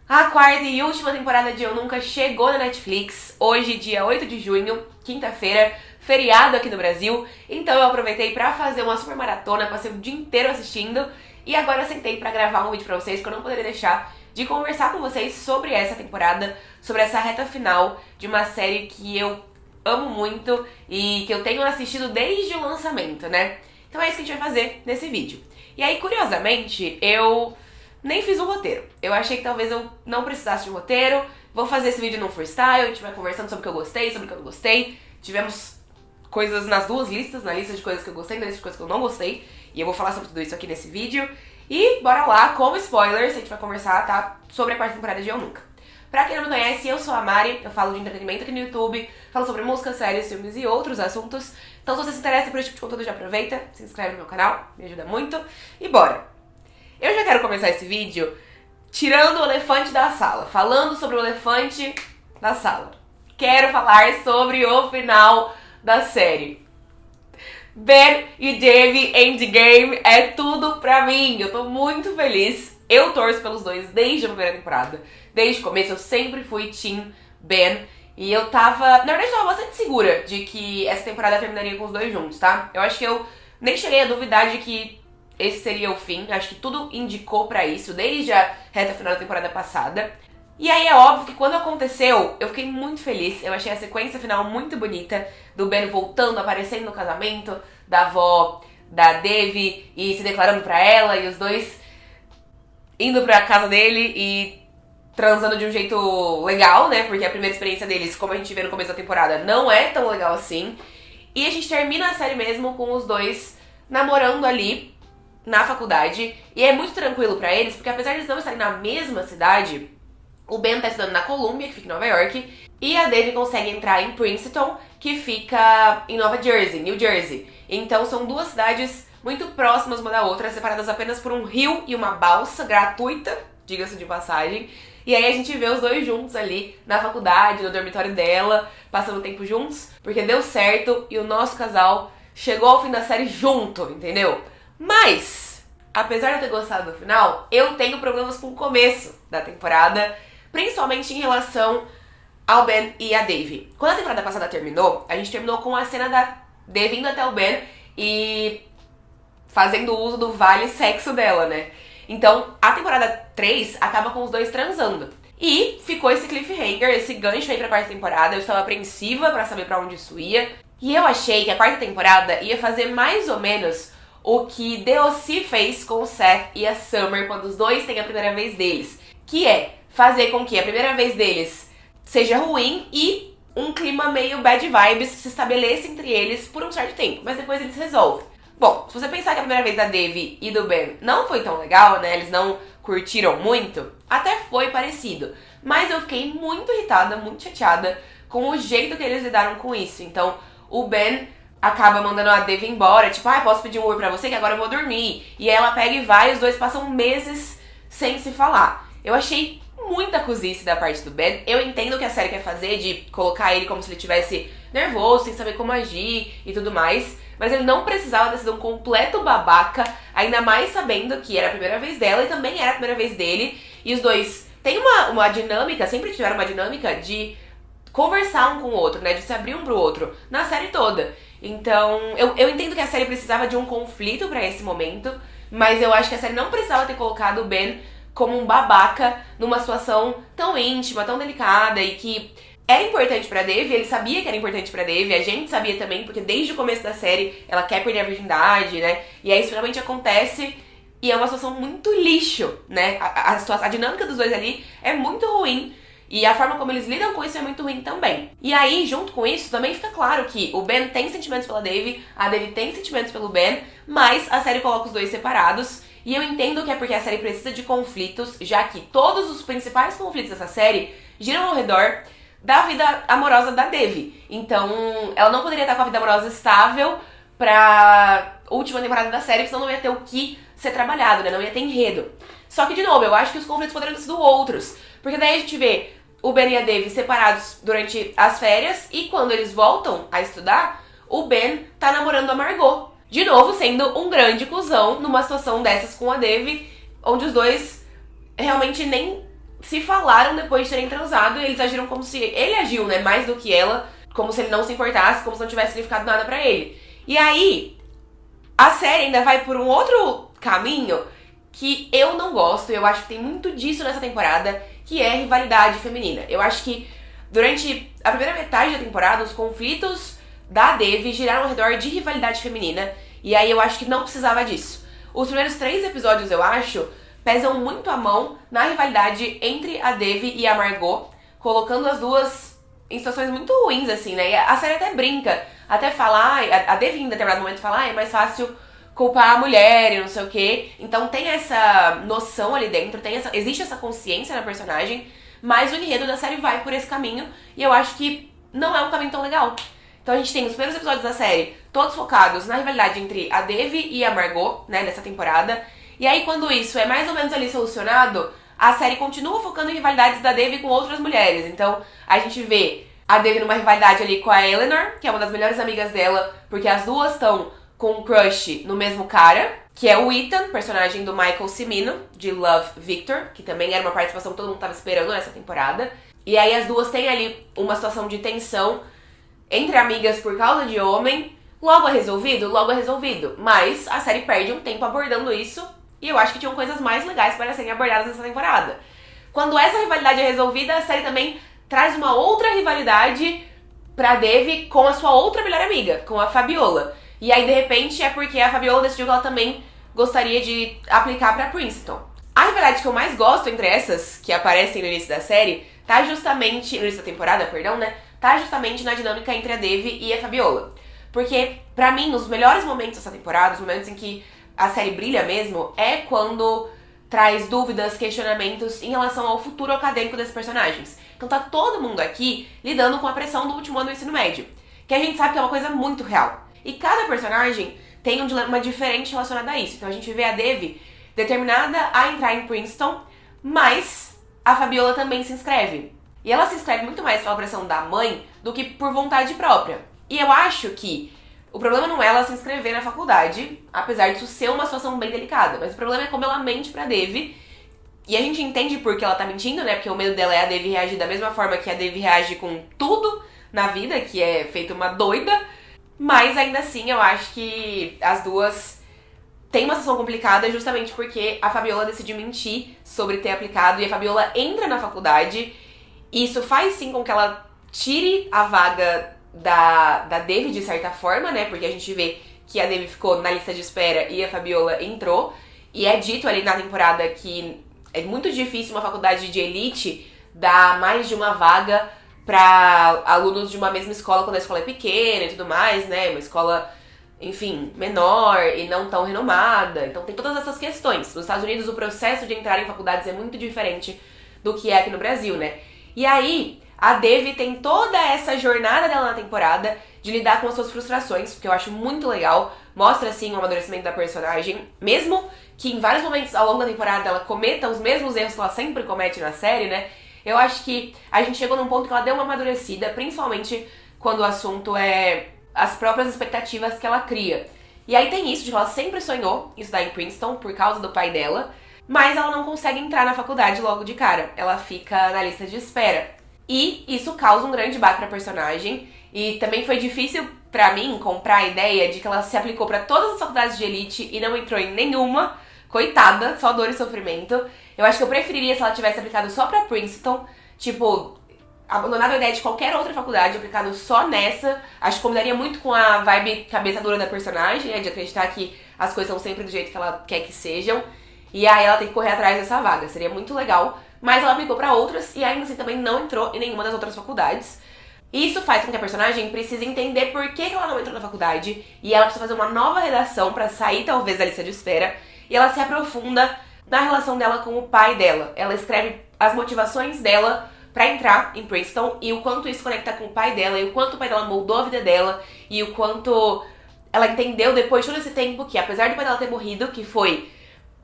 A quarta e última temporada de Eu Nunca chegou na Netflix, hoje, dia 8 de junho, quinta-feira, feriado aqui no Brasil. Então eu aproveitei pra fazer uma super maratona, passei o dia inteiro assistindo e agora sentei pra gravar um vídeo pra vocês que eu não poderia deixar de conversar com vocês sobre essa temporada, sobre essa reta final de uma série que eu amo muito e que eu tenho assistido desde o lançamento, né? Então é isso que a gente vai fazer nesse vídeo. E aí, curiosamente, eu nem fiz um roteiro. Eu achei que talvez eu não precisasse de um roteiro. Vou fazer esse vídeo no freestyle, a gente vai conversando sobre o que eu gostei, sobre o que eu não gostei. Tivemos coisas nas duas listas, na lista de coisas que eu gostei e na lista de coisas que eu não gostei. E eu vou falar sobre tudo isso aqui nesse vídeo. E bora lá, com spoilers, a gente vai conversar, tá? Sobre a quarta temporada de Eu Nunca. Pra quem não me conhece, eu sou a Mari, eu falo de entretenimento aqui no YouTube, falo sobre música, séries, filmes e outros assuntos. Então se você se interessa por esse tipo de conteúdo, já aproveita, se inscreve no meu canal, me ajuda muito. E bora! Eu já quero começar esse vídeo tirando o elefante da sala, falando sobre o elefante da sala. Quero falar sobre o final da série. Ben e Dave Endgame é tudo pra mim, eu tô muito feliz. Eu torço pelos dois desde a primeira temporada. Desde o começo eu sempre fui Team Ben. E eu tava, na verdade eu tava bastante segura de que essa temporada terminaria com os dois juntos, tá? Eu acho que eu nem cheguei a duvidar de que esse seria o fim. Acho que tudo indicou pra isso desde a reta final da temporada passada. E aí é óbvio que quando aconteceu, eu fiquei muito feliz. Eu achei a sequência final muito bonita, do Ben voltando, aparecendo no casamento da avó da Dave e se declarando pra ela, e os dois indo pra casa dele e transando de um jeito legal, né? Porque a primeira experiência deles, como a gente vê no começo da temporada, não é tão legal assim. E a gente termina a série mesmo com os dois namorando ali na faculdade. E é muito tranquilo pra eles, porque apesar de eles não estarem na mesma cidade, o Ben tá estudando na Columbia, que fica em Nova York, e a Dave consegue entrar em Princeton, que fica em Nova Jersey, New Jersey. Então são duas cidades muito próximas uma da outra, separadas apenas por um rio e uma balsa gratuita, diga-se de passagem. E aí a gente vê os dois juntos ali na faculdade, no dormitório dela, passando tempo juntos, porque deu certo e o nosso casal chegou ao fim da série junto, entendeu? Mas, apesar de eu ter gostado do final, eu tenho problemas com o começo da temporada, principalmente em relação ao Ben e a Dave. Quando a temporada passada terminou, a gente terminou com a cena da Dave indo até o Ben e fazendo uso do vale sexo dela, né? Então, a temporada 3 acaba com os dois transando. E ficou esse cliffhanger, esse gancho aí pra quarta temporada. Eu estava apreensiva pra saber pra onde isso ia. E eu achei que a quarta temporada ia fazer mais ou menos o que DLC fez com o Seth e a Summer quando os dois têm a primeira vez deles. Que é fazer com que a primeira vez deles seja ruim e um clima meio bad vibes se estabeleça entre eles por um certo tempo. Mas depois eles resolvem. Bom, se você pensar que a primeira vez da Dave e do Ben não foi tão legal, né? Eles não curtiram muito, até foi parecido. Mas eu fiquei muito irritada, muito chateada com o jeito que eles lidaram com isso. Então, o Ben acaba mandando a Dave embora, tipo, posso pedir um Uber pra você que agora eu vou dormir. E ela pega e vai, e os dois passam meses sem se falar. Eu achei muita cozice da parte do Ben. Eu entendo o que a série quer fazer, de colocar ele como se ele estivesse nervoso, sem saber como agir e tudo mais. Mas ele não precisava ter sido um completo babaca, ainda mais sabendo que era a primeira vez dela e também era a primeira vez dele. E os dois têm uma dinâmica, sempre tiveram uma dinâmica de conversar um com o outro, né? De se abrir um pro outro, na série toda. Então, eu entendo que a série precisava de um conflito pra esse momento, mas eu acho que a série não precisava ter colocado o Ben como um babaca numa situação tão íntima, tão delicada e que era importante pra Dave, ele sabia que era importante pra Dave, a gente sabia também, porque desde o começo da série ela quer perder a virgindade, né? E aí isso finalmente acontece e é uma situação muito lixo, né? A dinâmica dos dois ali é muito ruim e a forma como eles lidam com isso é muito ruim também. E aí, junto com isso, também fica claro que o Ben tem sentimentos pela Dave, a Dave tem sentimentos pelo Ben, mas a série coloca os dois separados. E eu entendo que é porque a série precisa de conflitos, já que todos os principais conflitos dessa série giram ao redor da vida amorosa da Dave. Então, ela não poderia estar com a vida amorosa estável pra última temporada da série, senão não ia ter o que ser trabalhado, né? Não ia ter enredo. Só que, de novo, eu acho que os conflitos poderiam ter sido outros. Porque daí a gente vê o Ben e a Dave separados durante as férias e quando eles voltam a estudar, o Ben tá namorando a Margot. De novo, sendo um grande cuzão numa situação dessas com a Dave, onde os dois realmente nem se falaram depois de terem transado e eles agiram como se... Ele agiu, né, mais do que ela, como se ele não se importasse, como se não tivesse significado nada pra ele. E aí, a série ainda vai por um outro caminho que eu não gosto, eu acho que tem muito disso nessa temporada, que é rivalidade feminina. Eu acho que durante a primeira metade da temporada, os conflitos da Devi giraram ao redor de rivalidade feminina, e aí eu acho que não precisava disso. Os primeiros 3 episódios, eu acho, pesam muito a mão na rivalidade entre a Devi e a Margot, colocando as duas em situações muito ruins, assim, né? E a série até brinca, até fala, a Devi em determinado momento fala, é mais fácil culpar a mulher e não sei o quê. Então tem essa noção ali dentro, existe essa consciência na personagem, mas o enredo da série vai por esse caminho, e eu acho que não é um caminho tão legal. Então a gente tem os primeiros episódios da série todos focados na rivalidade entre a Devi e a Margot, né, dessa temporada. E aí quando isso é mais ou menos ali solucionado, a série continua focando em rivalidades da Devi com outras mulheres. Então a gente vê a Devi numa rivalidade ali com a Eleanor, que é uma das melhores amigas dela, porque as duas estão com um crush no mesmo cara, que é o Ethan, personagem do Michael Cimino, de Love, Victor, que também era uma participação que todo mundo tava esperando nessa temporada. E aí as duas têm ali uma situação de tensão entre amigas por causa de homem. Logo é resolvido? Logo é resolvido. Mas a série perde um tempo abordando isso, e eu acho que tinham coisas mais legais para serem abordadas nessa temporada. Quando essa rivalidade é resolvida, a série também traz uma outra rivalidade pra Devi com a sua outra melhor amiga, com a Fabiola. E aí, de repente, é porque a Fabiola decidiu que ela também gostaria de aplicar pra Princeton. A rivalidade que eu mais gosto entre essas, que aparecem no início da série, tá justamente... no início da temporada, perdão, né? Tá justamente na dinâmica entre a Devi e a Fabiola. Porque, pra mim, os melhores momentos dessa temporada, os momentos em que a série brilha mesmo, é quando traz dúvidas, questionamentos em relação ao futuro acadêmico desses personagens. Então tá todo mundo aqui lidando com a pressão do último ano do ensino médio, que a gente sabe que é uma coisa muito real. E cada personagem tem um dilema diferente relacionado a isso. Então a gente vê a Devi determinada a entrar em Princeton, mas a Fabiola também se inscreve. E ela se inscreve muito mais pela pressão da mãe do que por vontade própria. E eu acho que o problema não é ela se inscrever na faculdade, apesar disso ser uma situação bem delicada, mas o problema é como ela mente pra Devi. E a gente entende por que ela tá mentindo, né? Porque o medo dela é a Devi reagir da mesma forma que a Devi reage com tudo na vida, que é feito uma doida. Mas ainda assim, eu acho que as duas têm uma situação complicada justamente porque a Fabiola decidiu mentir sobre ter aplicado e a Fabiola entra na faculdade. E isso faz sim com que ela tire a vaga da Devi de certa forma, né? Porque a gente vê que a Devi ficou na lista de espera e a Fabiola entrou. E é dito ali na temporada que é muito difícil uma faculdade de elite dar mais de uma vaga para alunos de uma mesma escola quando a escola é pequena e tudo mais, né? Uma escola, enfim, menor e não tão renomada. Então tem todas essas questões. Nos Estados Unidos o processo de entrar em faculdades é muito diferente do que é aqui no Brasil, né? E aí a Devi tem toda essa jornada dela na temporada de lidar com as suas frustrações, porque eu acho muito legal. Mostra, assim, o amadurecimento da personagem, mesmo que em vários momentos ao longo da temporada ela cometa os mesmos erros que ela sempre comete na série, né? Eu acho que a gente chegou num ponto que ela deu uma amadurecida, principalmente quando o assunto é as próprias expectativas que ela cria. E aí tem isso, de que ela sempre sonhou em estudar em Princeton por causa do pai dela, mas ela não consegue entrar na faculdade logo de cara. Ela fica na lista de espera. E isso causa um grande baque pra personagem. E também foi difícil pra mim comprar a ideia de que ela se aplicou pra todas as faculdades de elite e não entrou em nenhuma. Coitada, só dor e sofrimento. Eu acho que eu preferiria se ela tivesse aplicado só pra Princeton. Tipo, abandonado a ideia de qualquer outra faculdade, aplicado só nessa. Acho que combinaria muito com a vibe cabeça dura da personagem, né? De acreditar que as coisas são sempre do jeito que ela quer que sejam. E aí ela tem que correr atrás dessa vaga. Seria muito legal. Mas ela aplicou pra outras e ainda assim também não entrou em nenhuma das outras faculdades. Isso faz com que a personagem precise entender por que ela não entrou na faculdade. E ela precisa fazer uma nova redação pra sair talvez da lista de espera. E ela se aprofunda na relação dela com o pai dela. Ela escreve as motivações dela pra entrar em Princeton e o quanto isso conecta com o pai dela, e o quanto o pai dela moldou a vida dela, e o quanto ela entendeu depois de todo esse tempo que, apesar do pai dela ter morrido, que foi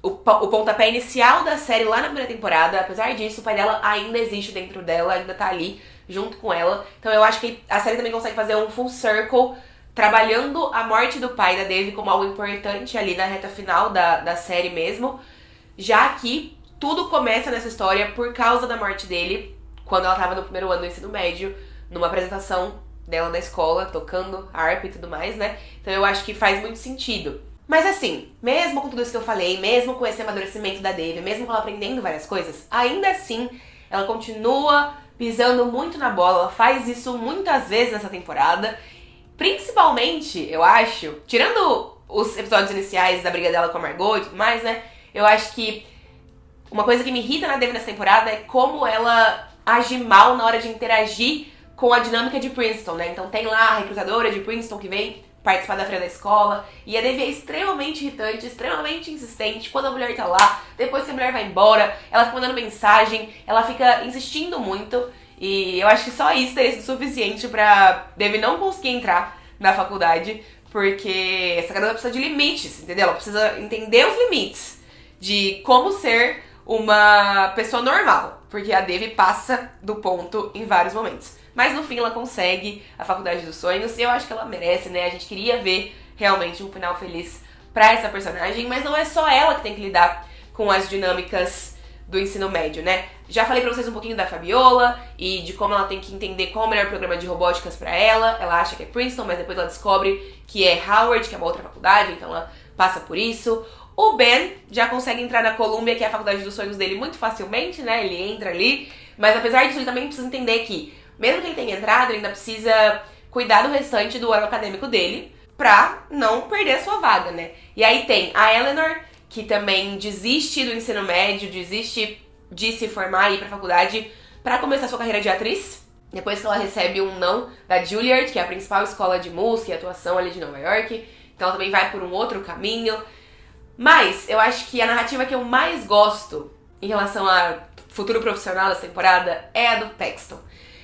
o pontapé inicial da série lá na primeira temporada, apesar disso, o pai dela ainda existe dentro dela, ainda tá ali junto com ela. Então eu acho que a série também consegue fazer um full circle, trabalhando a morte do pai da Devi como algo importante ali na reta final da série mesmo, já que tudo começa nessa história por causa da morte dele, quando ela tava no primeiro ano do ensino médio, numa apresentação dela na escola, tocando harpa e tudo mais, né? Então eu acho que faz muito sentido. Mas assim, mesmo com tudo isso que eu falei, mesmo com esse amadurecimento da Devi, mesmo com ela aprendendo várias coisas, ainda assim, ela continua pisando muito na bola, ela faz isso muitas vezes nessa temporada. Principalmente, eu acho, tirando os episódios iniciais da briga dela com a Margot e tudo mais, né? Eu acho que uma coisa que me irrita na Devi nessa temporada é como ela age mal na hora de interagir com a dinâmica de Princeton, né? Então tem lá a recrutadora de Princeton que vem participar da feira da escola, e a Devi é extremamente irritante, extremamente insistente. Quando a mulher tá lá, depois que a mulher vai embora, ela fica mandando mensagem, ela fica insistindo muito, e eu acho que só isso teria sido suficiente pra Devi não conseguir entrar na faculdade, porque essa garota precisa de limites, entendeu? Ela precisa entender os limites de como ser uma pessoa normal, porque a Devi passa do ponto em vários momentos. Mas no fim ela consegue a faculdade dos sonhos e eu acho que ela merece, né? A gente queria ver realmente um final feliz pra essa personagem, mas não é só ela que tem que lidar com as dinâmicas do ensino médio, né? Já falei pra vocês um pouquinho da Fabiola e de como ela tem que entender qual é o melhor programa de robóticas pra ela. Ela acha que é Princeton, mas depois ela descobre que é Howard, que é uma outra faculdade, então ela passa por isso. O Ben já consegue entrar na Columbia, que é a faculdade dos sonhos dele, muito facilmente, né? Ele entra ali, mas apesar disso ele também precisa entender que, mesmo que ele tenha entrado, ele ainda precisa cuidar do restante do ano acadêmico dele pra não perder a sua vaga, né? E aí tem a Eleanor, que também desiste do ensino médio, desiste de se formar e ir pra faculdade pra começar sua carreira de atriz. Depois que ela recebe um não da Juilliard, que é a principal escola de música e atuação ali de Nova York. Então ela também vai por um outro caminho. Mas eu acho que a narrativa que eu mais gosto em relação a futuro profissional dessa temporada é a do Paxton.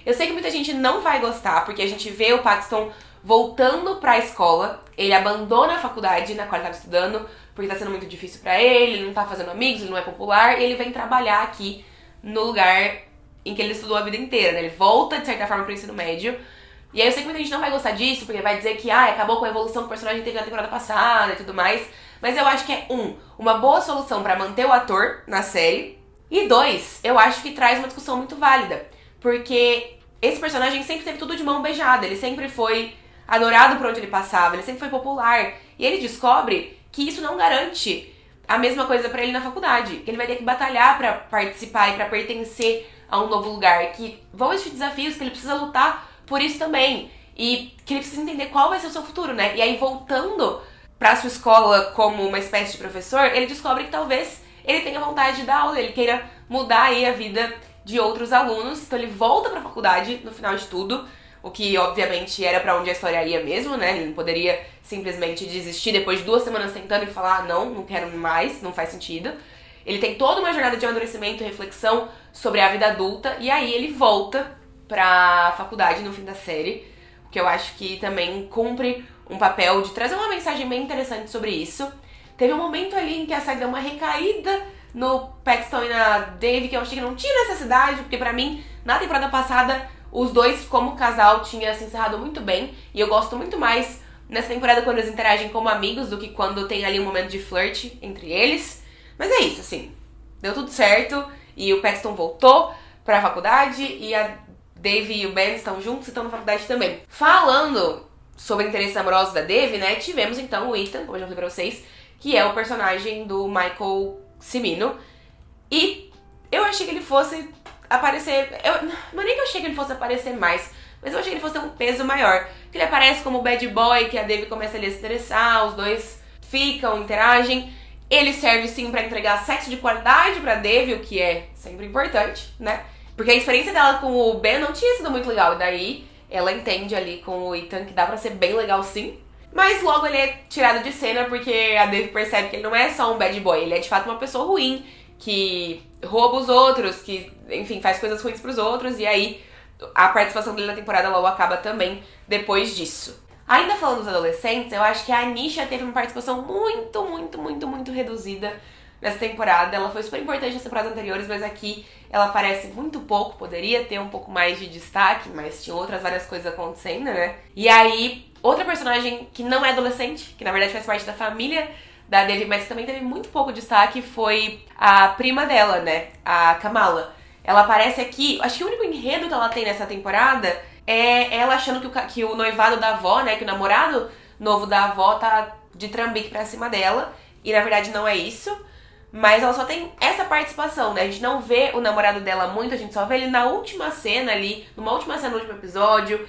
Eu sei que muita gente não vai gostar, porque a gente vê o Paxton voltando pra escola, ele abandona a faculdade na qual ele estava estudando, porque tá sendo muito difícil pra ele, ele não tá fazendo amigos, ele não é popular, e ele vem trabalhar aqui no lugar em que ele estudou a vida inteira, né? Ele volta, de certa forma, pro ensino médio. E aí eu sei que muita gente não vai gostar disso, porque vai dizer que acabou com a evolução que o personagem teve na temporada passada e tudo mais. Mas eu acho que é, uma boa solução pra manter o ator na série. E 2, eu acho que traz uma discussão muito válida. Porque esse personagem sempre teve tudo de mão beijada, ele sempre foi adorado por onde ele passava, ele sempre foi popular. E ele descobre que isso não garante a mesma coisa pra ele na faculdade. Que ele vai ter que batalhar pra participar e pra pertencer a um novo lugar. Que vão existir desafios, que ele precisa lutar por isso também. E que ele precisa entender qual vai ser o seu futuro, né? E aí, voltando pra sua escola como uma espécie de professor, ele descobre que talvez ele tenha vontade de dar aula, ele queira mudar aí a vida de outros alunos. Então ele volta pra faculdade no final de tudo, o que obviamente era pra onde a história ia mesmo, né? Ele não poderia simplesmente desistir depois de 2 semanas tentando e falar, não quero mais, não faz sentido. Ele tem toda uma jornada de amadurecimento e reflexão sobre a vida adulta, e aí ele volta pra faculdade no fim da série, o que eu acho que também cumpre um papel de trazer uma mensagem bem interessante sobre isso. Teve um momento ali em que a série deu uma recaída no Paxton e na Devi, que eu achei que não tinha necessidade, porque pra mim, na temporada passada, os dois como casal tinha se encerrado muito bem, e eu gosto muito mais nessa temporada quando eles interagem como amigos do que quando tem ali um momento de flirt entre eles. Mas é isso, assim, deu tudo certo, e o Paxton voltou pra faculdade, e a Devi e o Ben estão juntos e estão na faculdade também. Falando sobre interesses amorosos da Devi, né, tivemos então o Ethan, como eu já falei pra vocês, que é o personagem do Michael Cimino, e eu achei que ele fosse aparecer, não é nem que eu achei que ele fosse aparecer mais, mas eu achei que ele fosse ter um peso maior, que ele aparece como bad boy, que a Devi começa ali a se interessar, os dois ficam, interagem, ele serve sim pra entregar sexo de qualidade pra Devi, o que é sempre importante, né, porque a experiência dela com o Ben não tinha sido muito legal, e daí ela entende ali com o Ethan que dá pra ser bem legal sim. Mas logo ele é tirado de cena porque a Devi percebe que ele não é só um bad boy, ele é de fato uma pessoa ruim, que rouba os outros, que, enfim, faz coisas ruins pros outros, e aí a participação dele na temporada logo acaba também depois disso. Ainda falando dos adolescentes, eu acho que a Anisha teve uma participação muito reduzida nessa temporada. Ela foi super importante nas temporadas anteriores, mas aqui ela aparece muito pouco, poderia ter um pouco mais de destaque, mas tinha outras várias coisas acontecendo, né? E aí, outra personagem que não é adolescente, que na verdade faz parte da família da Devi, mas que também teve muito pouco destaque, foi a prima dela, né? A Kamala. Ela aparece aqui, acho que o único enredo que ela tem nessa temporada é ela achando que o noivado da avó, né? Que o namorado novo da avó tá de trambique pra cima dela. E na verdade não é isso. Mas ela só tem essa participação, né? A gente não vê o namorado dela muito, a gente só vê ele na última cena ali, numa última cena do último episódio.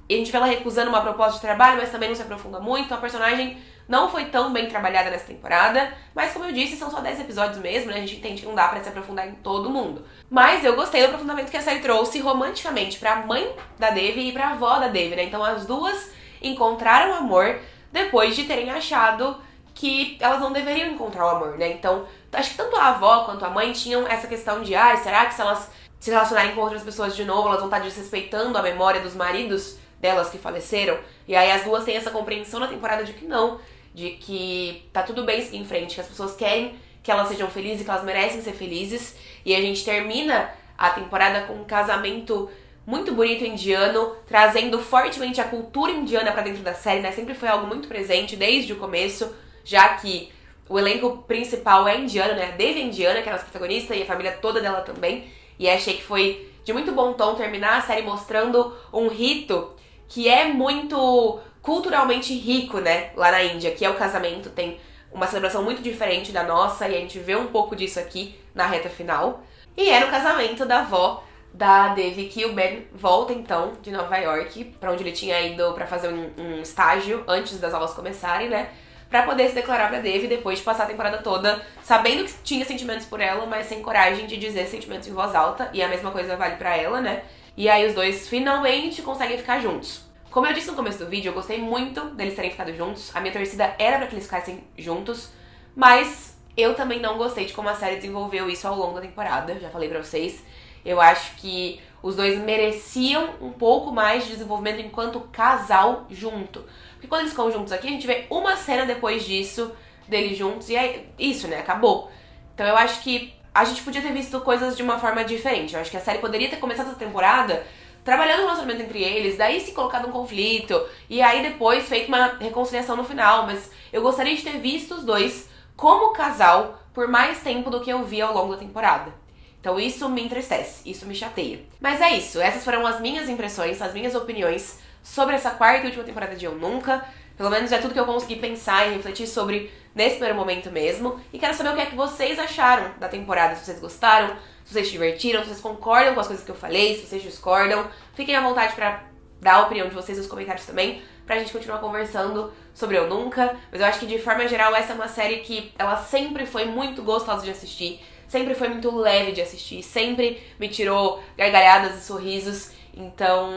E a gente vê ela recusando uma proposta de trabalho, mas também não se aprofunda muito. Então a personagem não foi tão bem trabalhada nessa temporada. Mas como eu disse, são só 10 episódios mesmo, né? A gente entende que não dá pra se aprofundar em todo mundo. Mas eu gostei do aprofundamento que a série trouxe romanticamente pra mãe da Devi e pra avó da Devi, né? Então as duas encontraram amor depois de terem achado que elas não deveriam encontrar o amor, né? Então, acho que tanto a avó quanto a mãe tinham essa questão de será que se elas se relacionarem com outras pessoas de novo, elas vão estar desrespeitando a memória dos maridos delas que faleceram? E aí as duas têm essa compreensão na temporada de que não, de que tá tudo bem seguir em frente, que as pessoas querem que elas sejam felizes, que elas merecem ser felizes. E a gente termina a temporada com um casamento muito bonito indiano, trazendo fortemente a cultura indiana pra dentro da série, né? Sempre foi algo muito presente desde o começo, já que o elenco principal é indiano, né? A Devi é indiana, que é a nossa protagonista, e a família toda dela também. E achei que foi de muito bom tom terminar a série mostrando um rito que é muito culturalmente rico, né? Lá na Índia, que é o casamento. Tem uma celebração muito diferente da nossa, e a gente vê um pouco disso aqui na reta final. E era o casamento da avó da Devi, que o Ben volta então de Nova York, pra onde ele tinha ido pra fazer um estágio antes das aulas começarem, né? Pra poder se declarar pra Devi depois de passar a temporada toda sabendo que tinha sentimentos por ela, mas sem coragem de dizer sentimentos em voz alta. E a mesma coisa vale pra ela, né? E aí os dois finalmente conseguem ficar juntos. Como eu disse no começo do vídeo, eu gostei muito deles terem ficado juntos. A minha torcida era pra que eles ficassem juntos, mas eu também não gostei de como a série desenvolveu isso ao longo da temporada. Já falei pra vocês. Eu acho que os dois mereciam um pouco mais de desenvolvimento enquanto casal junto. Porque quando eles ficam juntos aqui, a gente vê uma cena depois disso, deles juntos, e é isso, né? Acabou. Então eu acho que a gente podia ter visto coisas de uma forma diferente. Eu acho que a série poderia ter começado essa temporada trabalhando o relacionamento entre eles, daí se colocado um conflito, e aí depois feito uma reconciliação no final. Mas eu gostaria de ter visto os dois como casal por mais tempo do que eu vi ao longo da temporada. Então isso me entristece, isso me chateia. Mas é isso, essas foram as minhas impressões, as minhas opiniões sobre essa quarta e última temporada de Eu Nunca. Pelo menos é tudo que eu consegui pensar e refletir sobre nesse primeiro momento mesmo. E quero saber o que é que vocês acharam da temporada, se vocês gostaram, se vocês se divertiram, se vocês concordam com as coisas que eu falei, se vocês discordam. Fiquem à vontade pra dar a opinião de vocês nos comentários também, pra gente continuar conversando sobre Eu Nunca. Mas eu acho que de forma geral essa é uma série que ela sempre foi muito gostosa de assistir. Sempre foi muito leve de assistir, sempre me tirou gargalhadas e sorrisos. Então,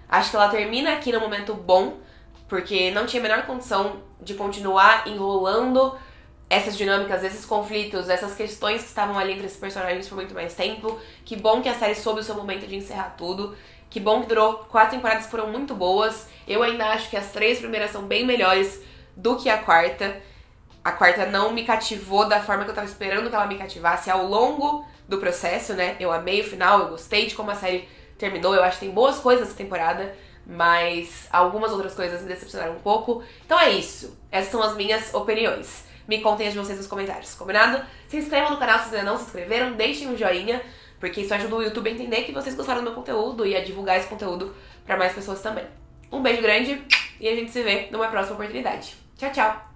acho que ela termina aqui num momento bom, porque não tinha a menor condição de continuar enrolando essas dinâmicas, esses conflitos, essas questões que estavam ali entre esses personagens por muito mais tempo. Que bom que a série soube o seu momento de encerrar tudo. Que bom que durou 4 temporadas que foram muito boas. Eu ainda acho que as 3 primeiras são bem melhores do que a quarta. A quarta não me cativou da forma que eu tava esperando que ela me cativasse ao longo do processo, né? Eu amei o final, eu gostei de como a série terminou. Eu acho que tem boas coisas essa temporada, mas algumas outras coisas me decepcionaram um pouco. Então é isso. Essas são as minhas opiniões. Me contem as de vocês nos comentários, combinado? Se inscrevam no canal se ainda não se inscreveram, deixem um joinha, porque isso ajuda o YouTube a entender que vocês gostaram do meu conteúdo e a divulgar esse conteúdo pra mais pessoas também. Um beijo grande e a gente se vê numa próxima oportunidade. Tchau, tchau!